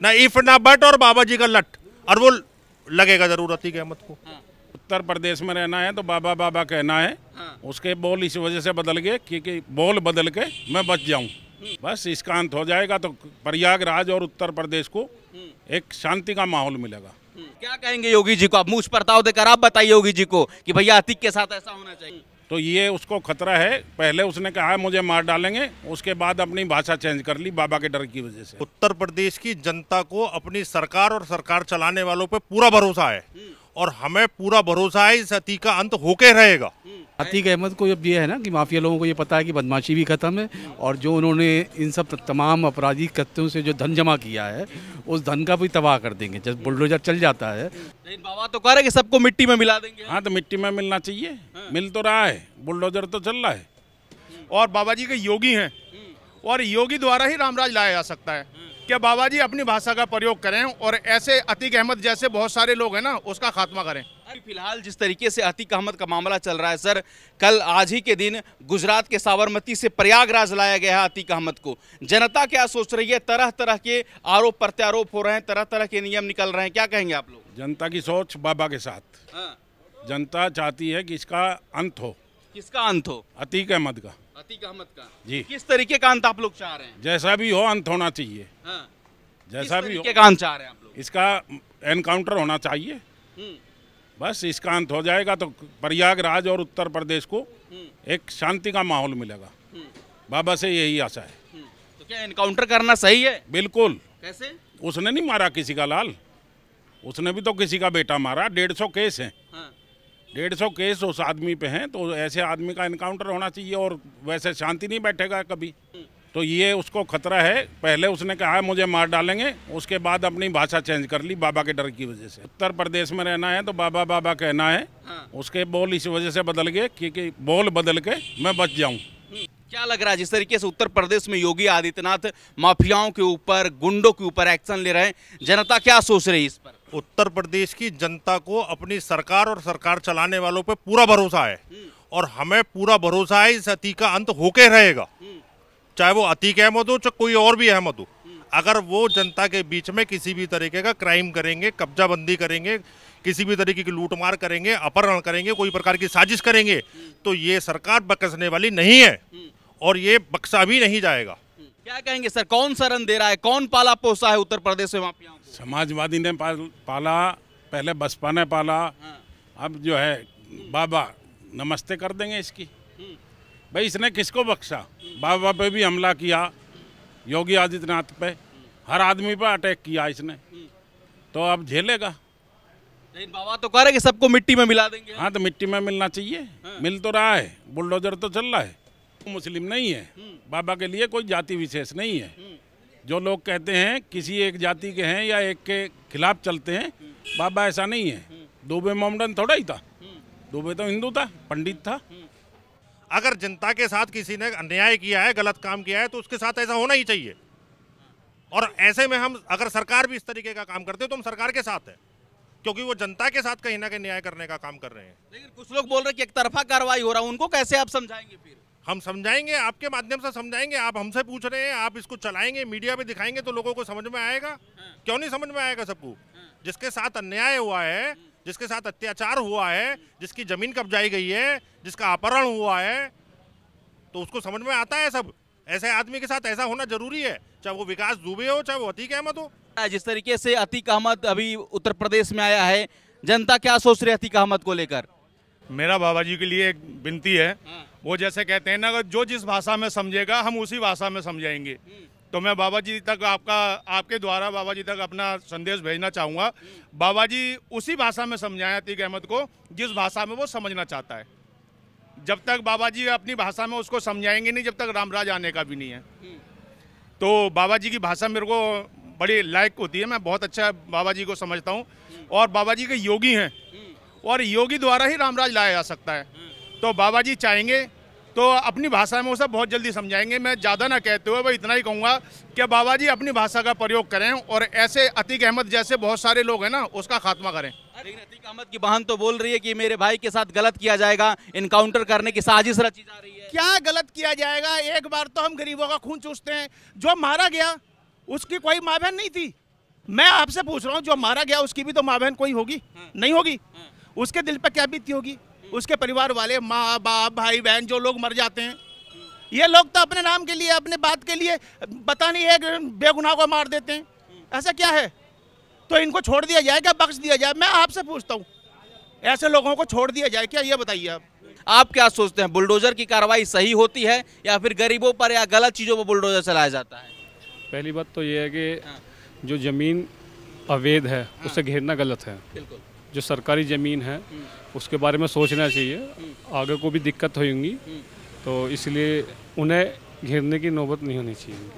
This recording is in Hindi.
ना इफ ना बट और बाबा जी का लट, और वो लगेगा जरूर अतीक अहमद को। उत्तर प्रदेश में रहना है तो बाबा बाबा कहना है। उसके बोल इस वजह से बदल गए क्योंकि बोल बदल के मैं बच जाऊं, बस इसका अंत हो जाएगा तो प्रयागराज और उत्तर प्रदेश को एक शांति का माहौल मिलेगा। क्या कहेंगे योगी जी को? आप मुझ परताव देकर आप बताइए योगी जी को कि भैया अतीक के साथ ऐसा होना चाहिए। तो ये उसको खतरा है, पहले उसने कहा है मुझे मार डालेंगे, उसके बाद अपनी भाषा चेंज कर ली बाबा के डर की वजह से। उत्तर प्रदेश की जनता को अपनी सरकार और सरकार चलाने वालों पे पूरा भरोसा है, और हमें पूरा भरोसा है इस अतीक का अंत होके रहेगा। अतीक अहमद को जब ये है ना कि माफिया लोगों को ये पता है कि बदमाशी भी खत्म है, और जो उन्होंने इन सब तमाम आपराधिक कृत्यों से जो धन जमा किया है उस धन का भी तबाह कर देंगे जब बुलडोजर चल जाता है। लेकिन बाबा तो कह रहे कि सबको मिट्टी में मिला देंगे। हाँ तो मिट्टी में मिलना चाहिए, मिल तो रहा है, बुलडोजर तो चल रहा है। और बाबा जी के योगी हैं, और योगी द्वारा ही रामराज लाया जा सकता है। क्या बाबा जी अपनी भाषा का प्रयोग करें और ऐसे अतीक अहमद जैसे बहुत सारे लोग हैं ना उसका खात्मा करें। अभी फिलहाल जिस तरीके से अतीक अहमद का मामला चल रहा है सर, कल आज ही के दिन गुजरात के साबरमती से प्रयागराज लाया गया है अतीक अहमद को। जनता क्या सोच रही है? तरह तरह के आरोप प्रत्यारोप हो रहे हैं, तरह तरह के नियम निकल रहे हैं, क्या कहेंगे आप लोग? जनता की सोच बाबा के साथ। जनता चाहती है कि इसका अंत हो। किसका अंत हो? अतीक अहमद का। अतीक अहमद का जी। किस तरीके का अंत आप लोग चाह रहे हैं? जैसा भी हो अंत होना चाहिए। जैसा भी हो का अंत चाह रहे हैं आप लोग? इसका एनकाउंटर होना चाहिए, बस इसका अंत हो जाएगा तो प्रयागराज और उत्तर प्रदेश को एक शांति का माहौल मिलेगा। बाबा से यही आशा है। तो क्या एनकाउंटर करना सही है? बिल्कुल। कैसे? उसने नहीं मारा किसी का लाल, उसने भी तो किसी का बेटा मारा। 150 केस हैं। 150 केस उस आदमी पे हैं, तो ऐसे आदमी का एनकाउंटर होना चाहिए, और वैसे शांति नहीं बैठेगा कभी। तो ये उसको खतरा है, पहले उसने कहा है मुझे मार डालेंगे, उसके बाद अपनी भाषा चेंज कर ली बाबा के डर की वजह से। उत्तर प्रदेश में रहना है तो बाबा बाबा कहना है। उसके बोल इस वजह से बदल गए क्योंकि बोल बदल के मैं बच जाऊं। क्या लग रहा है जिस तरीके से उत्तर प्रदेश में योगी आदित्यनाथ माफियाओं के ऊपर, गुंडों के ऊपर एक्शन ले रहे हैं, जनता क्या सोच रही है इस पर? उत्तर प्रदेश की जनता को अपनी सरकार और सरकार चलाने वालों पे पूरा भरोसा है, और हमें पूरा भरोसा है इस अतीक का अंत होके रहेगा। चाहे वो अतीक अहमद हो, चाहे कोई और भी अहमद हो, अगर वो जनता के बीच में किसी भी तरीके का क्राइम करेंगे, कब्जाबंदी करेंगे, किसी भी तरीके की लूटमार करेंगे, अपहरण करेंगे, कोई प्रकार की साजिश करेंगे, तो ये सरकार बख्शने वाली नहीं है, और ये बख्शा भी नहीं जाएगा। क्या कहेंगे सर, कौन शरण दे रहा है, कौन पाला पोसा है उत्तर प्रदेश में माफियाओं को? समाजवादी ने पाला, पहले बसपा ने पाला, अब जो है बाबा नमस्ते कर देंगे इसकी। भाई इसने किसको बख्शा? बाबा पे भी हमला किया, योगी आदित्यनाथ पे, हर आदमी पे अटैक किया इसने, तो अब झेलेगा। लेकिन बाबा तो कह रहे कि सबको मिट्टी में मिला देंगे। हाँ तो मिट्टी में मिलना चाहिए, मिल तो रहा है, बुलडोजर तो चल रहा है। मुस्लिम नहीं है, बाबा के लिए कोई जाति विशेष नहीं है। जो लोग कहते हैं किसी एक जाति के हैं या एक के खिलाफ चलते हैं, बाबा ऐसा नहीं है। दुबे मोमडन थोड़ा ही था, दुबे तो हिंदू था, पंडित था। अगर जनता के साथ किसी ने अन्याय किया है, गलत काम किया है, तो उसके साथ ऐसा होना ही चाहिए। और ऐसे में हम अगर सरकार भी इस तरीके का काम करते हो तो हम सरकार के साथ हैं, क्योंकि वो जनता के साथ कहीं ना कहीं न्याय करने का काम कर रहे हैं। लेकिन कुछ लोग बोल रहे हैं कि एक तरफा कार्रवाई हो रहा है, उनको कैसे आप समझाएंगे? फिर हम समझाएंगे, आपके माध्यम से समझाएंगे। आप हमसे पूछ रहे हैं, आप इसको चलाएंगे, मीडिया पे दिखाएंगे तो लोगों को समझ में आएगा। क्यों नहीं समझ में आएगा सबको? जिसके साथ अन्याय हुआ है, जिसके साथ अत्याचार हुआ है, जिसकी जमीन कब्जाई गई है, जिसका अपहरण हुआ है, तो उसको समझ में आता है सब। ऐसे आदमी के साथ ऐसा होना जरूरी है, चाहे वो विकास दुबे हो, चाहे वो अतीक अहमद हो। जिस तरीके से अतीक अहमद अभी उत्तर प्रदेश में आया है, जनता क्या सोच रही है अतीक अहमद को लेकर? मेरा बाबा जी के लिए एक विनती है, वो जैसे कहते हैं ना, अगर जो जिस भाषा में समझेगा हम उसी भाषा में समझाएंगे। तो मैं बाबा जी तक आपके द्वारा बाबा जी तक अपना संदेश भेजना चाहूँगा। बाबा जी उसी भाषा में समझाएं अतीक अहमद को जिस भाषा में वो समझना चाहता है। जब तक बाबा जी अपनी भाषा में उसको समझाएंगे नहीं, जब तक रामराज आने का भी नहीं है। तो बाबा जी की भाषा मेरे को बड़ी लायक होती है, मैं बहुत अच्छा बाबा जी को समझता हूँ, और बाबा जी के योगी हैं, और योगी द्वारा ही रामराज लाया जा सकता है। तो बाबा जी चाहेंगे तो अपनी भाषा में वो सब बहुत जल्दी समझाएंगे। मैं ज़्यादा ना कहते हुए इतना ही कहूँगा कि बाबा जी अपनी भाषा का प्रयोग करें, और ऐसे अतीक अहमद जैसे बहुत सारे लोग हैं ना उसका खात्मा करें। लेकिन अतीक अहमद की बहन तो बोल रही है कि मेरे भाई के साथ गलत किया जाएगा, इनकाउंटर करने की साजिश रची जा रही है। क्या गलत किया जाएगा? एक बार तो हम गरीबों का खून चूसते हैं। जो मारा गया उसकी कोई माँ बहन नहीं थी, मैं आपसे पूछ रहा हूँ, जो मारा गया उसकी भी तो माँ बहन कोई होगी? नहीं होगी। उसके दिल पर क्या बीती होगी? उसके परिवार वाले, माँ बाप, भाई बहन, जो लोग मर जाते हैं, ये लोग तो अपने नाम के लिए, अपने बात के लिए पता नहीं है बेगुनाह को मार देते हैं। ऐसा क्या है? तो इनको छोड़ दिया जाए क्या, बख्श दिया जाए? मैं आपसे पूछता हूँ, ऐसे लोगों को छोड़ दिया जाए क्या? ये बताइए आप। आप क्या सोचते हैं, बुलडोजर की कार्रवाई सही होती है या फिर गरीबों पर या गलत चीज़ों पर बुलडोजर चलाया जाता है? पहली बात तो ये है कि जो ज़मीन अवैध है उसे घेरना गलत है। बिल्कुल। जो सरकारी ज़मीन है उसके बारे में सोचना चाहिए, आगे को भी दिक्कत होगी, तो इसलिए उन्हें घेरने की नौबत नहीं होनी चाहिए।